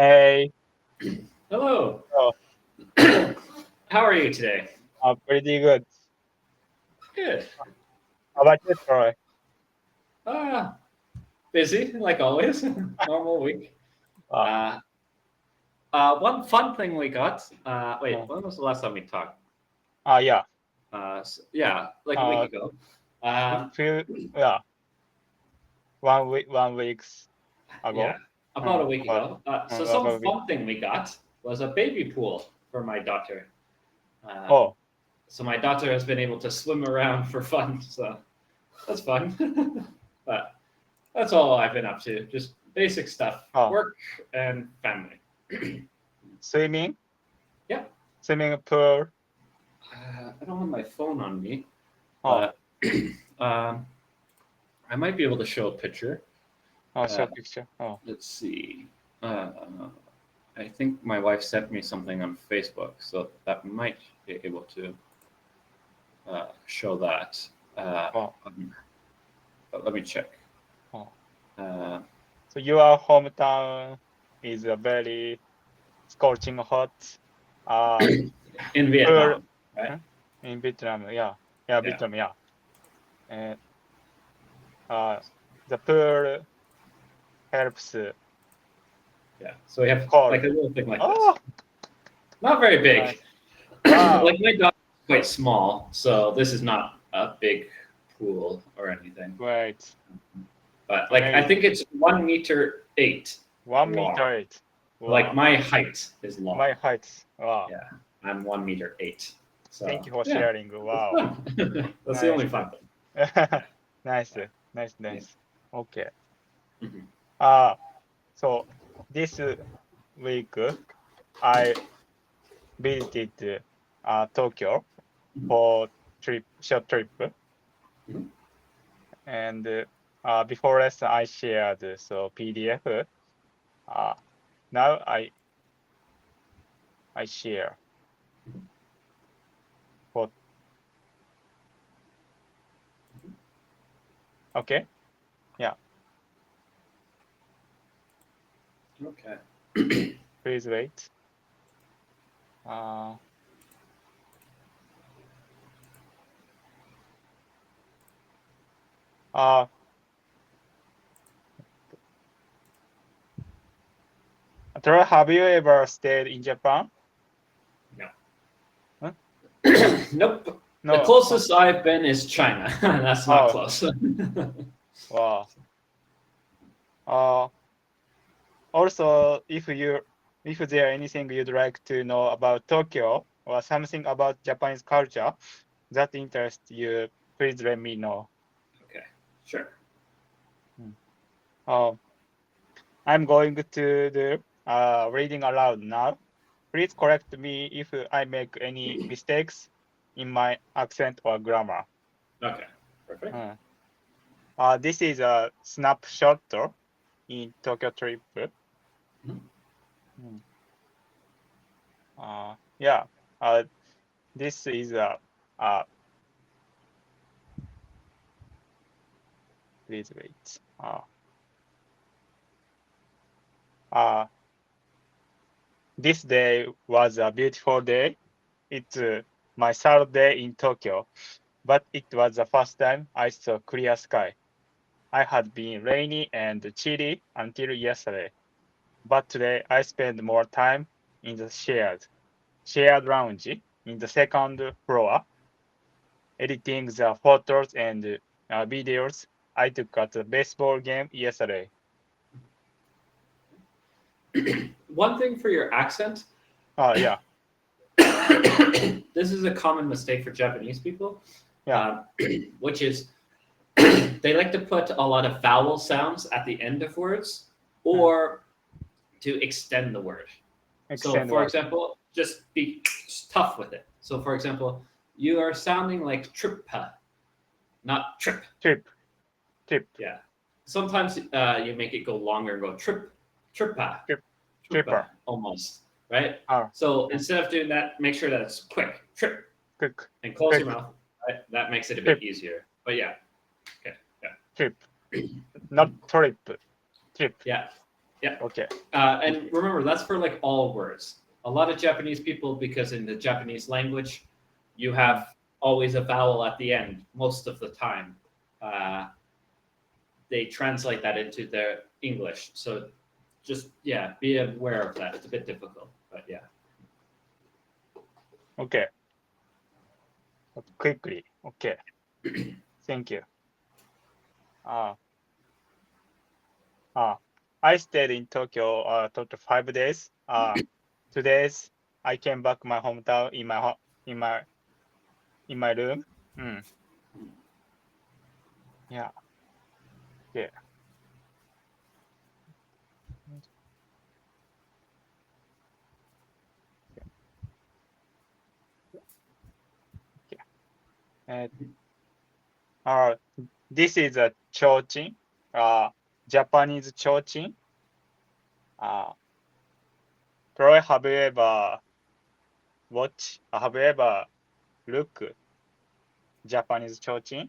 Hey, Hello. oh, How are you today? pretty good. Good. How about you, Troy? Uh, Busy, like always. Normal week. Uh, Uh, One fun thing we got. Wait, uh, when was the last time we talked? yeah. Yeah, like a week Uh, ago. a Um, few, yeah, 1 weeks yeah, ago. about a week About, ago. So some about a week. fun thing we got was a baby pool for my daughter. Uh, Oh, so my daughter has been able to swim around for fun. So that's fun. But that's all I've been up to. Just basic stuff, oh, work and family. swimming, Yeah. swimming pool. I don't have my phone on me, Oh, but um, I might be able to show a picture. show Uh, picture. Oh, let's see. Uh, I think my wife sent me something on Facebook, so that might be able to show that. Uh, oh, um, but let me check. oh. Uh, So your hometown is a very scorching hot. Uh, in pool Vietnam, right? huh? In Vietnam. Yeah, yeah, Yeah, Vietnam. Yeah, and uh, the pool helps yeah. So we have cold. like a little thing like this. Oh, Not very big. nice. Wow. Like my dog is quite small, so this is not a big pool or anything. Great. But like I think Amazing. it's 1 meter 8 One long. meter eight. Like Wow. my height is long. My height. Wow. Yeah, I'm 1 meter 8. So Thank you for yeah, sharing. it's Wow. fun. That's the Nice. only fun thing. Yeah, Nice. yeah, Nice. yeah. Nice. Okay. Mhm. Uh, so this week I visited Tokyo Mhm. for short trip, Mhm. and before this I shared so PDF. Uh, now I share for okay. Yeah. Okay. Please wait. Uh, uh, Troy, have you ever stayed in Japan? No. Huh? Nope. The No. closest I've been is China. That's not Oh, close. wow. Uh, Also, if there anything you'd like to know about Tokyo or something about Japanese culture that interests you, please let me know. Okay, sure. Hmm. Uh, I'm going to do reading aloud now. Please correct me if I make any mistakes in my accent or grammar. Okay, perfect. Hmm. This is a snapshot in Tokyo trip. Mhm. Hmm. Yeah. Uh, this is a please wait. Uh, this day was a beautiful day. It's my third day in Tokyo, but it was the first time I saw clear sky. I had been rainy and chilly until yesterday, but today I spent more time in the shared lounge in the second floor, editing the photos and videos I took at the baseball game yesterday. One thing for your accent, Yeah, this is a common mistake for Japanese people, yeah, um, which is they like to put a lot of vowel sounds at the end of words mm, or to extend the word. So, extend for word. example, just be tough with it. So, for example, you are sounding like trippa, not trip. Trip, trip, Yeah. Sometimes you make it go longer and go trippa, trip, trippa, tripper. almost, right? Ah, So mm, instead of doing that, make sure that it's quick, trip, quick, and close your quick, mouth. Right? That makes it a bit trip, easier. But yeah, okay, trip. Not trip, trip. yeah. Yeah. Okay. And remember, that's for like all words. A lot of Japanese people, because in the Japanese language, you have always a vowel at the end most of the time. They translate that into their English. So just, yeah, be aware of that. It's a bit difficult, but yeah. Okay. Quickly. Okay. Thank you. I stayed in Tokyo total 5 days. 2 days I came back my hometown in my room. Yeah. Yeah. Okay. Uh, this is a chochin, Japanese chochin. Troy, have you ever watched, have you ever look Japanese chochin?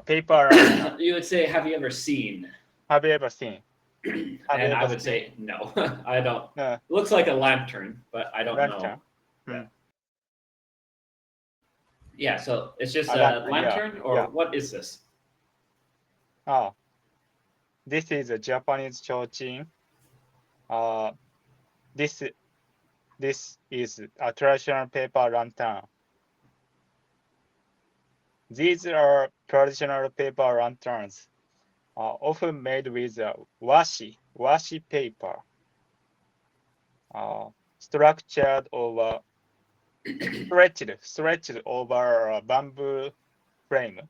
Paper lantern. You would say, have you ever seen? Have you ever seen? Have you And I ever would seen? say, no, I don't. Uh, Looks like a lantern, but I don't know. lantern. Yeah. Yeah, so it's just A a lantern. Yeah. lantern, or Yeah. what is this? This is a Japanese chochin. This this is a traditional paper lantern. These are traditional paper lanterns, often made with washi paper, structured over stretched over a bamboo frame.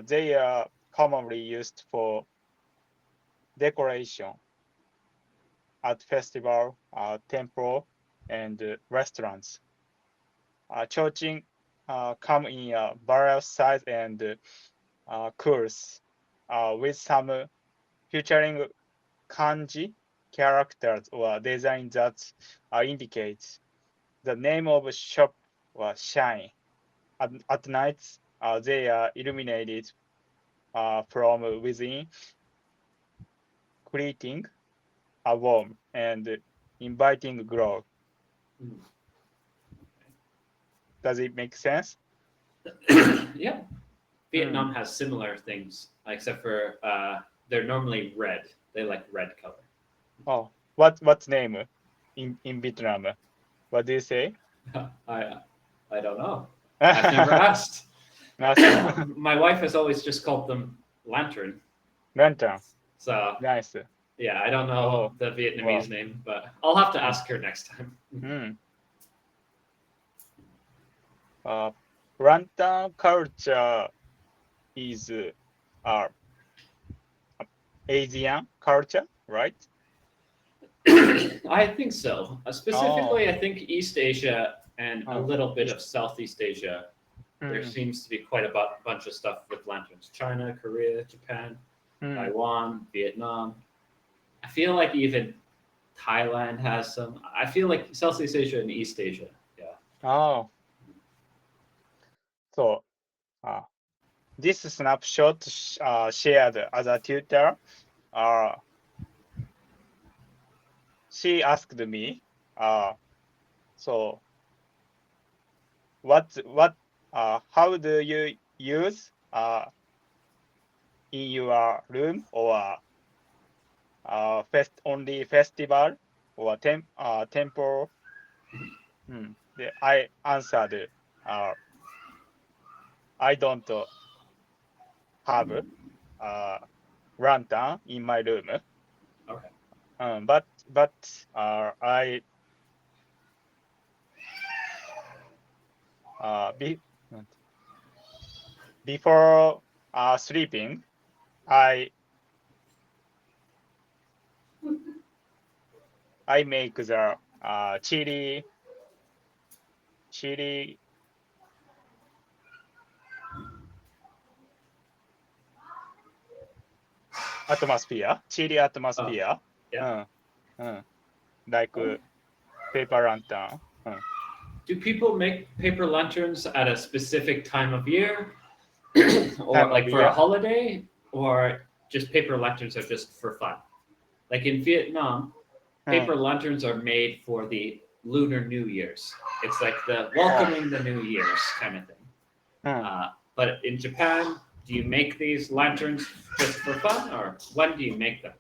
They are commonly used for decoration at festival, temple, and restaurants. Chochin come in various size and colors, with some featuring kanji characters or design that indicates the name of a shop or shine. At night, they are illuminated from within, creating a warm and inviting glow. Does it make sense? Yeah. Vietnam has similar things, except for they're normally red. They like red color. Oh, what's name in Vietnam? What do you say? I don't know. I've never asked. My wife has always just called them lantern. Lantern. So Nice. yeah, I don't know Oh, the wow. Vietnamese name, but I'll have to ask her next time. Lantern culture is Asian culture, right? I think so. Specifically, I think East Asia and a little bit of Southeast Asia. There seems to be quite a bunch of stuff with lanterns. China, Korea, Japan, Taiwan, Vietnam. I feel like even Thailand has some. I feel like Southeast Asia and East Asia. Yeah. Oh, so this snapshot shared as a tutor. She asked me, so how do you use in your room or only festival or temple? I answered, I don't have lantern in my room. Okay. But I before sleeping, I make the chili chili atmosphere. Yeah. Like paper lantern. Do people make paper lanterns at a specific time of year, or Time of like for a year. holiday, or just paper lanterns are just for fun. Like in Vietnam, paper lanterns are made for the Lunar New Year's. It's like the welcoming the New Year's kind of thing. But in Japan, do you make these lanterns just for fun, or when do you make them?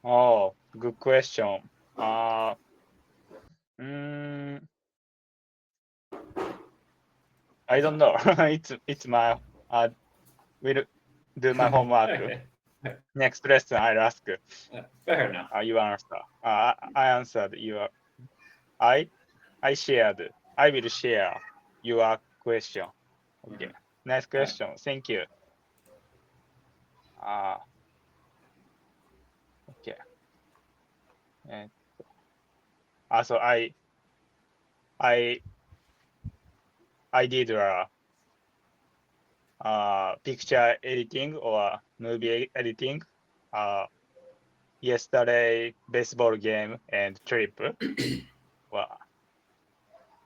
Oh, good question. I don't know. it's my will do my homework. Okay. Next lesson, I'll ask. Fair enough. You answer. I answered your. I shared. I will share your question. Okay. Nice question. Thank you. Okay. So I did picture editing or movie editing. Yesterday baseball game and trip.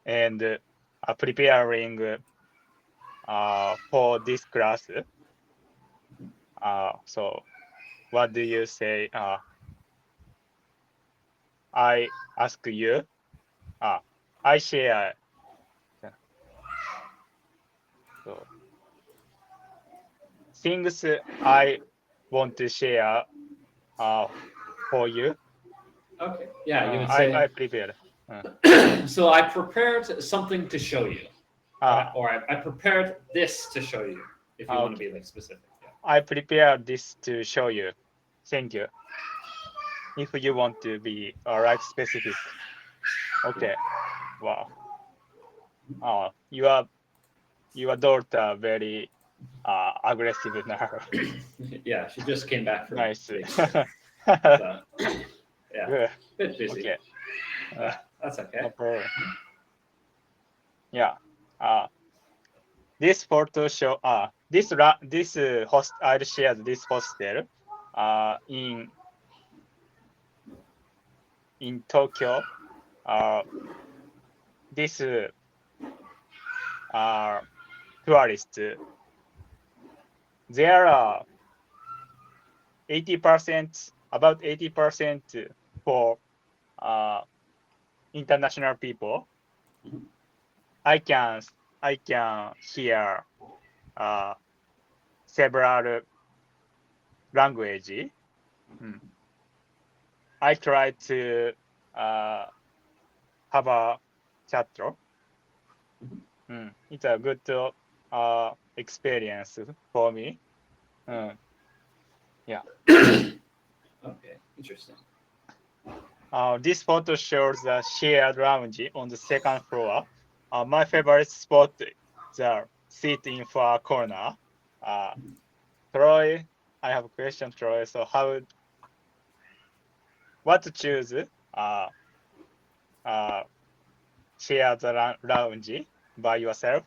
And preparing for this class. So what do you say? I ask you. I share. So things I want to share for you. Okay. Yeah, you would say. I prepared. So I prepared something to show you, or I prepared this to show you. If you want to be like specific. Yeah. I prepared this to show you. Thank you. If you want to be specific. Okay. Wow. Your daughter very aggressive now. Yeah, she just came back from. Nice. So, yeah. Good. Bit busy. Okay. That's okay. No problem. Yeah. This photo show. This host. I shared this hostel. In Tokyo. This tourists. There are 80%, about 80% for international people. I can hear several language. I try to have a chat. It's a good experience for me. Yeah. Okay, interesting. This photo shows the shared lounge on the second floor. My favorite spot is the seat in far corner. Troy, I have a question, Troy. So what to choose? Share the lounge by yourself?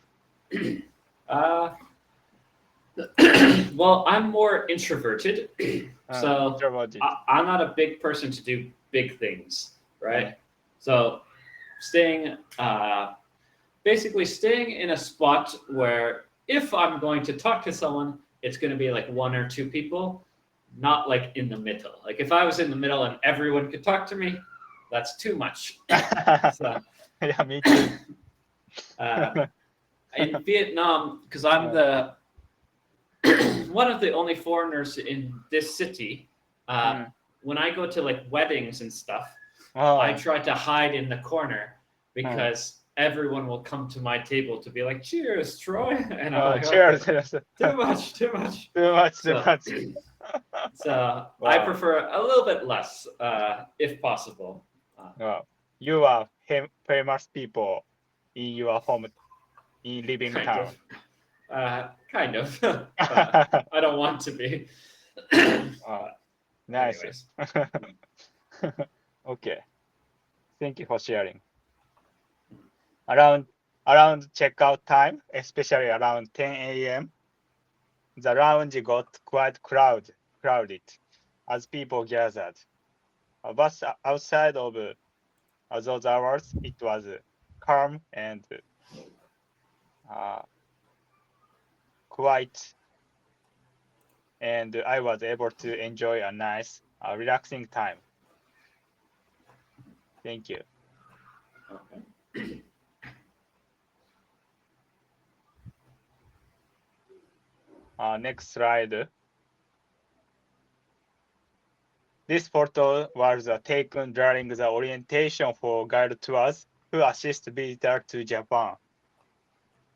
Well, I'm more introverted, so I'm not a big person to do big things, right? So basically staying in a spot where if I'm going to talk to someone, it's going to be like one or two people, not like in the middle. Like if I was in the middle and everyone could talk to me, that's too much. So, yeah, me too. In Vietnam, because I'm one of the only foreigners in this city, when I go to like weddings and stuff, I try to hide in the corner because everyone will come to my table to be like, "Cheers, Troy," and I'm like, "Cheers." Too much. Too much. So I prefer a little bit less, if possible. You are famous people in your home, in living town. Kind of. I don't want to be. Nice. Okay. Thank you for sharing. Around checkout time, especially around 10 a.m., the lounge got quite crowded as people gathered. But outside of those hours, it was calm and quite and I was able to enjoy a nice, relaxing time. Thank you. Okay. Next slide. This photo was taken during the orientation for guide tours who assist visitors to Japan.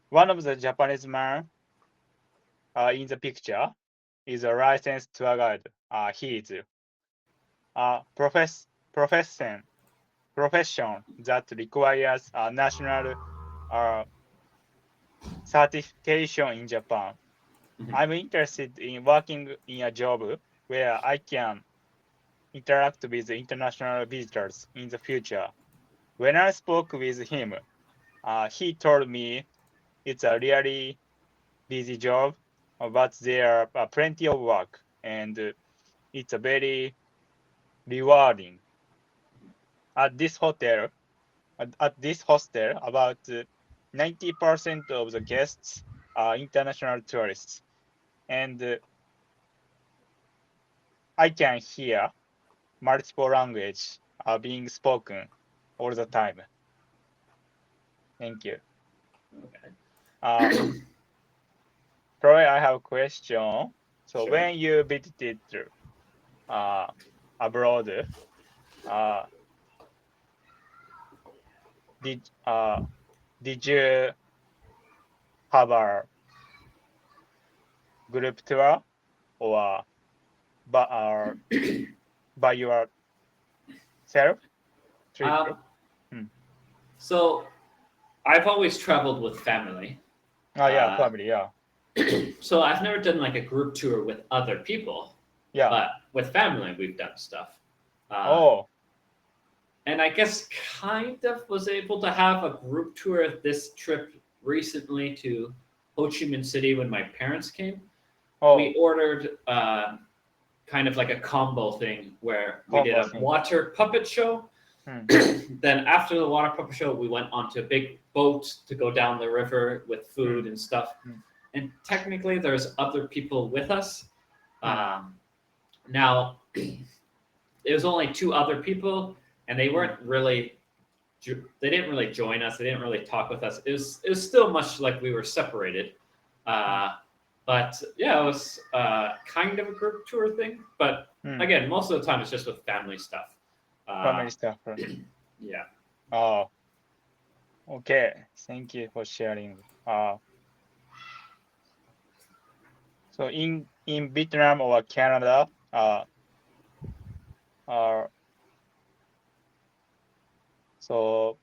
One of the Japanese men in the picture is a licensed tour guide. He is a profession that requires a national certification in Japan. I'm interested in working in a job where I can interact with international visitors in the future. When I spoke with him, he told me it's a really busy job, but there are plenty of work and it's a very rewarding. At this hotel, at this hostel, about 90% of the guests are international tourists, and I can hear multiple languages are being spoken all the time. Thank you. Okay. Troy, I have a question. So Sure. when you visited abroad, did did you have a group tour or by, by yourself trip? So I've always traveled with family. Yeah, family, yeah. So I've never done like a group tour with other people. Yeah. But with family, we've done stuff. And I guess kind of was able to have a group tour this trip recently to Ho Chi Minh City when my parents came. We ordered kind of like a combo thing where we did a water puppet show. Then after the water puppet show, we went onto a big boat to go down the river with food and stuff. And technically, there's other people with us. Now, it was only 2 other people, and they weren't really. They didn't really join us. They didn't really talk with us. It was still much like we were separated. But yeah, it was kind of a group tour thing. But again, most of the time it's just with family stuff. Family stuff. Yeah. Oh, okay. Thank you for sharing. So in Vietnam or Canada, so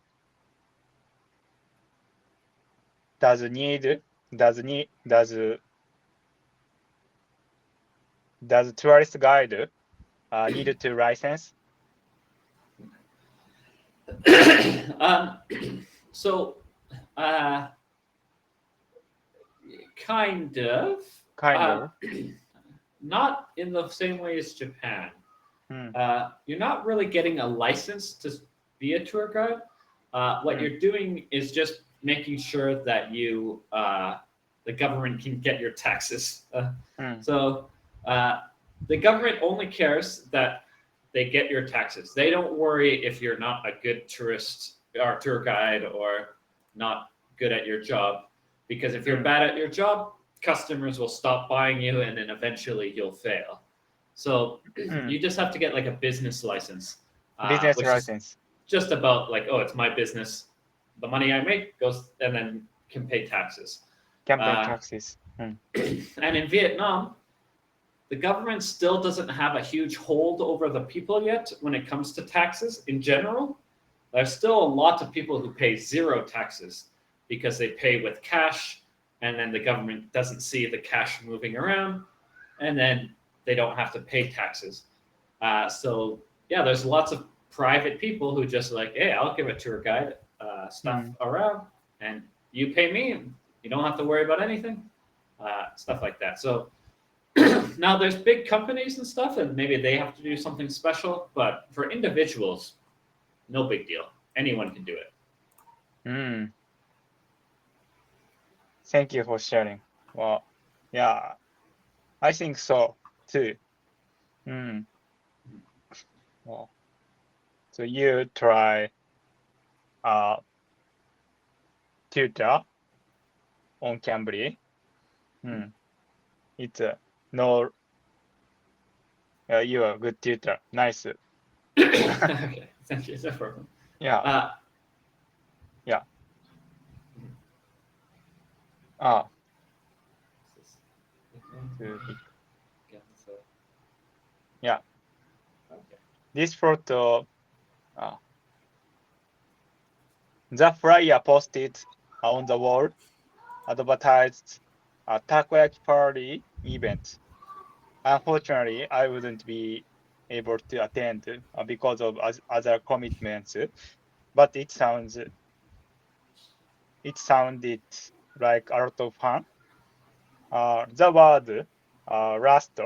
does tourist guide need to license? So, kind of. Not in the same way as Japan. You're not really getting a license to be a tour guide. What you're doing is just making sure that you, the government can get your taxes. So the government only cares that they get your taxes. They don't worry if you're not a good tourist or tour guide or not good at your job. Because if you're bad at your job, customers will stop buying you and then eventually you'll fail. So you just have to get like a business license. Business license. Just about like, oh, it's my business. The money I make goes and then can pay taxes. Can pay taxes. And in Vietnam, the government still doesn't have a huge hold over the people yet when it comes to taxes in general. There's still a lot of people who pay 0 taxes because they pay with cash, and then the government doesn't see the cash moving around, and then they don't have to pay taxes. So yeah, there's lots of private people who just like, hey, I'll give a tour guide stuff around, and you pay me, and you don't have to worry about anything, stuff like that. So now there's big companies and stuff, and maybe they have to do something special, but for individuals, no big deal. Anyone can do it. Thank you for sharing. Well, yeah, I think so too. Well, so you try tutor on Cambly. It's no, you're a good tutor. Nice. Okay, thank you. No problem. Yeah. Yeah. Yeah. Okay. This photo, the flyer posted on the wall advertised a takoyaki party event. Unfortunately, I wouldn't be able to attend because of other commitments, but it sounded like a lot of fun. The word last,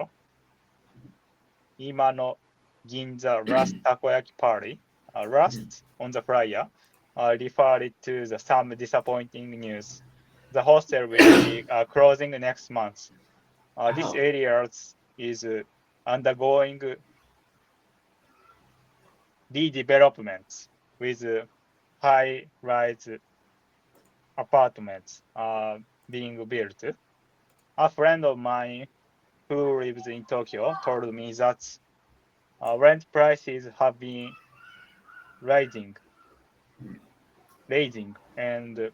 今の Ginza last takoyaki party, last on the flyer, referred to some disappointing news. The hostel will be closing next month. This area is undergoing redevelopment with high-rise apartments being built. A friend of mine who lives in Tokyo told me that rent prices have been rising, and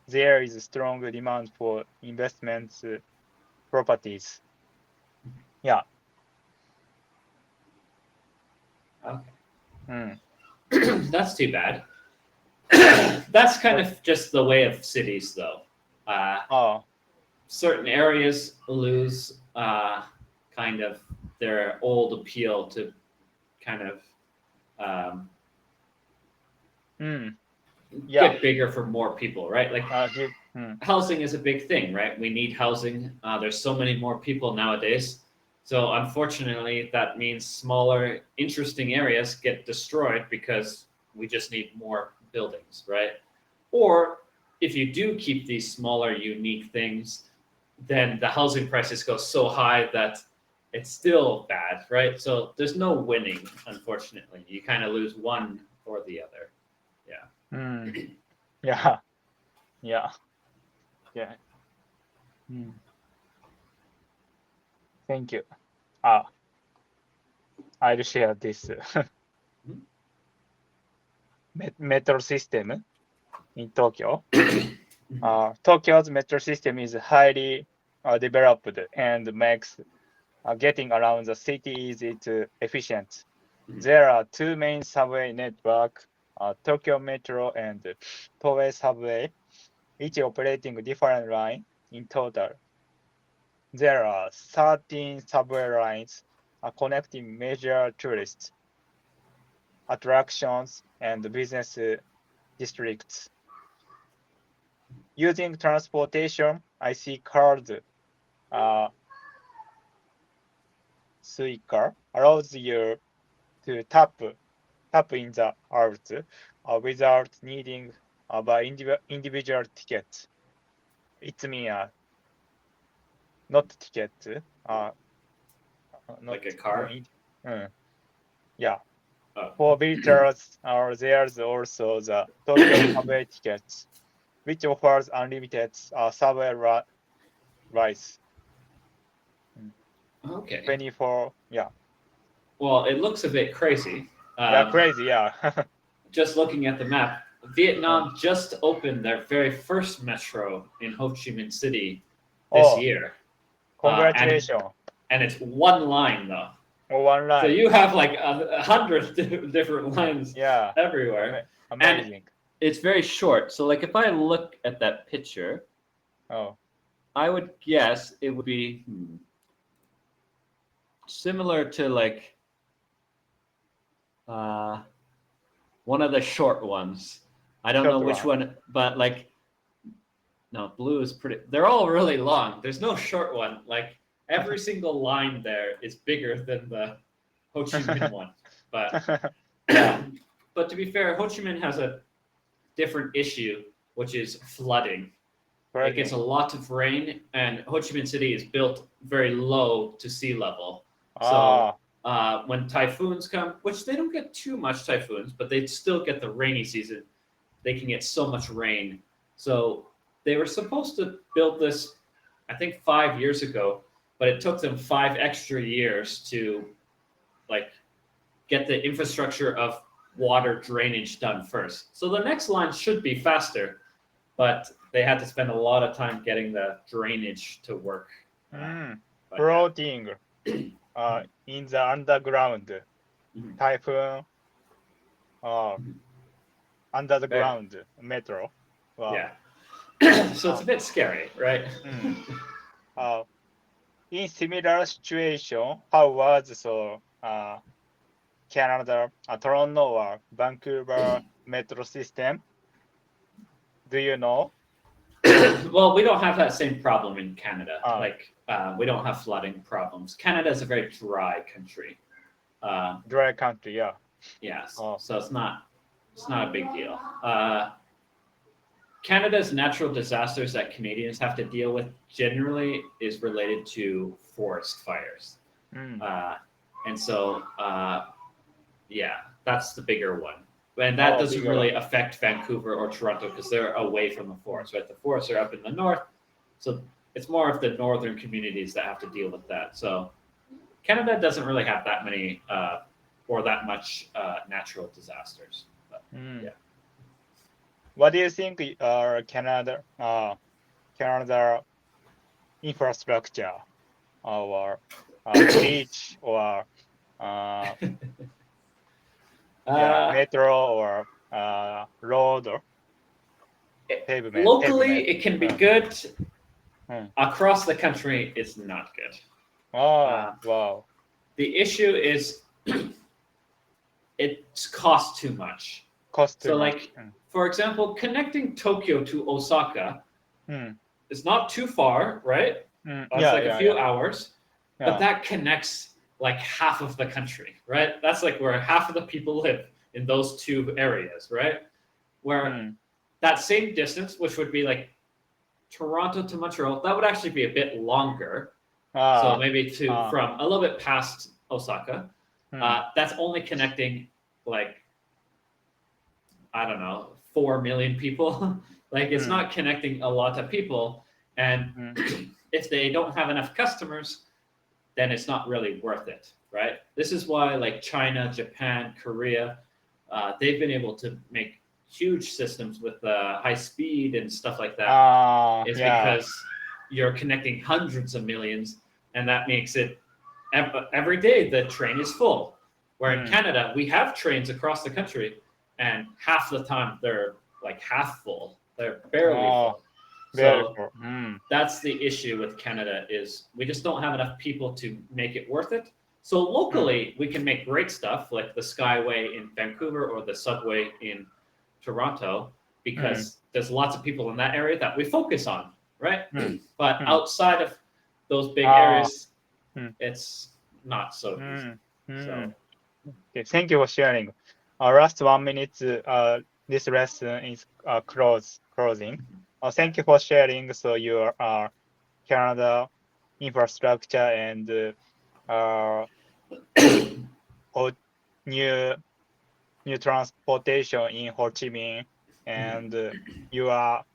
there is a strong demand for investment properties. Yeah. Okay. That's too bad. That's kind of just the way of cities, though. Certain areas lose kind of their old appeal to kind of get bigger for more people, right? Like housing is a big thing, right? We need housing. There's so many more people nowadays. So unfortunately, that means smaller, interesting areas get destroyed because we just need more buildings, right? Or if you do keep these smaller, unique things, then the housing prices go so high that it's still bad, right? So there's no winning, unfortunately. You kind of lose one or the other. Yeah. Yeah. Yeah. Yeah. Thank you. I'll share this metro system in Tokyo. Tokyo's metro system is highly developed and makes getting around the city easy to efficient. There are two main subway networks, Tokyo Metro and Toei Subway, each operating different lines in total. There are 13 subway lines connecting major tourist attractions and business districts. Using transportation, I see cars. Suica allows you to tap in the arts without needing buy individual tickets. It's mean not ticket. Not like a car. Yeah. For visitors, there's also the Tokyo subway tickets, which offers unlimited subway rides. Okay. 24. Yeah. Well, it looks a bit crazy. Crazy. Yeah. Just looking at the map, Vietnam just opened their very first metro in Ho Chi Minh City this year. Congratulations. And it's one line though. One line. So you have like 100 different lines everywhere. Amazing. And it's very short. So like if I look at that picture, I would guess it would be similar to like one of the short ones. I don't know which one, but like, no, blue is pretty. They're all really long. There's no short one. Like every single line there is bigger than the Ho Chi Minh one. But but to be fair, Ho Chi Minh has a different issue, which is flooding. it gets a lot of rain, and Ho Chi Minh City is built very low to sea level. So when typhoons come, which they don't get too much typhoons, but they still get the rainy season, they can get so much rain. So they were supposed to build this, I think 5 years ago, but it took them 5 extra years to like get the infrastructure of water drainage done first. So the next line should be faster, but they had to spend a lot of time getting the drainage to work. Floating in the underground, typhoon, under the ground metro. Wow. Yeah. So it's a bit scary, right? In similar situation, how was Canada, Toronto or Vancouver metro system? Do you know? Well, we don't have that same problem in Canada. We don't have flooding problems. Canada is a very dry country. Dry country, yeah. Yes. So it's not a big deal. Canada's natural disasters that Canadians have to deal with generally is related to forest fires. And so, that's the bigger one. And that doesn't really affect Vancouver or Toronto because they're away from the forest, right? The forests are up in the north. So it's more of the northern communities that have to deal with that. So Canada doesn't really have that many or that much natural disasters. But, yeah. What do you think Canada infrastructure or beach or metro or road or pavement? Locally, it can be good. Across the country, it's not good. Wow. The issue is it costs too much. For example, connecting Tokyo to Osaka is not too far, right? That's a few hours, but that connects like half of the country, right? That's like where half of the people live in those two areas, right? Where that same distance, which would be like Toronto to Montreal, that would actually be a bit longer. So maybe from a little bit past Osaka. That's only connecting like, I don't know, 4 million people. Like it's not connecting a lot of people. And if they don't have enough customers, then it's not really worth it, right? This is why like China, Japan, Korea, they've been able to make huge systems with high speed and stuff like that. It's because you're connecting hundreds of millions, and that makes it every day the train is full. Where in Canada, we have trains across the country, and half the time they're like half full. They're barely full. So that's the issue with Canada is we just don't have enough people to make it worth it. So locally, we can make great stuff like the Skyway in Vancouver or the subway in Toronto because there's lots of people in that area that we focus on, right? But outside of those big areas, it's not so easy. So. Okay, thank you for sharing. Last 1 minute, this lesson is closing. Thank you for sharing. So your Canada infrastructure and new transportation in Ho Chi Minh, and you are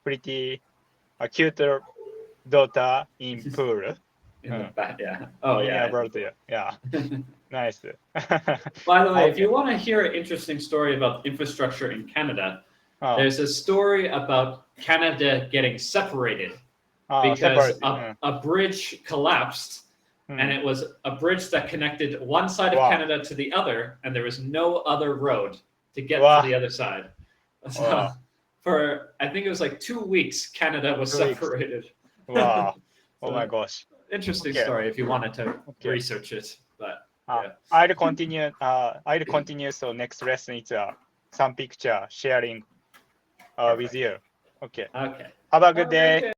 pretty cute daughter in pool. In the back, yeah. Oh, yeah. Yeah. Nice. By the way, if you want to hear an interesting story about infrastructure in Canada, there's a story about Canada getting separated because a bridge collapsed, and it was a bridge that connected one side of Canada to the other, and there was no other road to get to the other side. So for, I think it was like 2 weeks, Canada was separated. Wow. Oh my gosh. Interesting story if you wanted to research it. But I'll continue. So next lesson is some picture sharing with you. Okay. Have a good day.